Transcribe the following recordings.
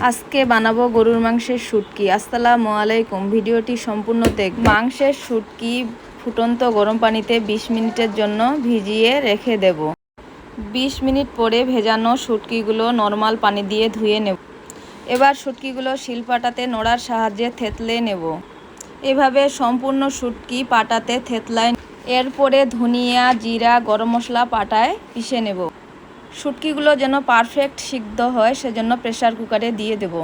আজকে বানাবো গরুর মাংসের শুটকি। আসসালামু আলাইকুম। ভিডিওটি সম্পূর্ণ মাংসের শুটকি ফুটন্ত গরম পানিতে 20 মিনিটের জন্য ভিজিয়ে রেখে দেব। 20 মিনিট পরে ভেজানো শুটকিগুলো নরমাল পানি দিয়ে ধুয়ে নেব। এবার শুটকিগুলো শিলপাটাতে নোড়ার সাহায্যে থেতলে নেব। এভাবে সম্পূর্ণ শুটকি পাটাতে থেতলায়। এরপরে ধনিয়া, জিরা, গরম মশলা পাটায় পিষে নেব। শুটকিগুলো যেন পারফেক্ট সিদ্ধ হয় সেজন্য প্রেসার কুকারে দিয়ে দেব।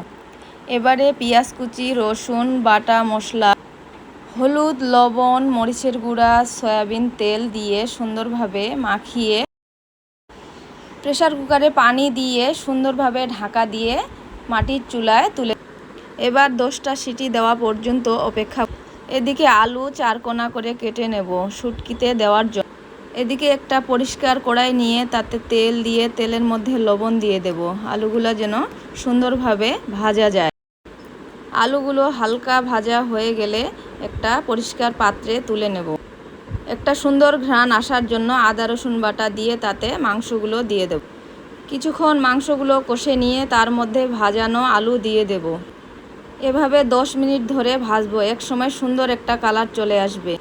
এবারে পেঁয়াজ কুচি, রসুন বাটা, মশলা, হলুদ, লবণ, মরিচের গুঁড়া, সয়াবিন তেল দিয়ে সুন্দরভাবে মাখিয়ে প্রেসার কুকারে পানি দিয়ে সুন্দরভাবে ঢাকা দিয়ে মাটির চুলায় তুলে এবার 10টা সিটি দেওয়া পর্যন্ত অপেক্ষা। এদিকে আলু 4 কোনা করে কেটে নেব শুটকিতে দেওয়ার জন্য। এদিকে একটা পরিষ্কার কড়াই নিয়ে তাতে তেল দিয়ে তেলের মধ্যে লবণ দিয়ে দেব। আলুগুলো যেন সুন্দরভাবে ভাজা যায়। আলুগুলো হালকা ভাজা হয়ে গেলে একটা পরিষ্কার পাত্রে তুলে নেব। একটা সুন্দর ঘ্রাণ আসার জন্য আদা রসুন বাটা দিয়ে তাতে মাংসগুলো দিয়ে দেব। কিছুক্ষণ মাংসগুলো কষে নিয়ে তার মধ্যে ভাজানো আলু দিয়ে দেব। এভাবে 10 মিনিট ধরে ভাজবো। এক সময় সুন্দর একটা কালার চলে আসবে।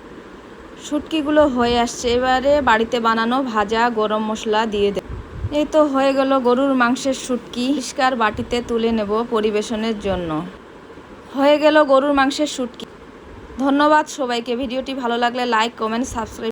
শুটকিগুলো হয়ে আসছে। এবারে বাড়িতে বানানো ভাজা গরম মশলা দিয়ে দেব। এই তো হয়ে গেল গরুর মাংসের শুটকি। পরিষ্কার বাটিতে তুলে নেব পরিবেশনের জন্য। হয়ে গেল গরুর মাংসের শুটকি। ধন্যবাদ সবাইকে। ভিডিওটি ভালো লাগলে লাইক, কমেন্ট, সাবস্ক্রাইব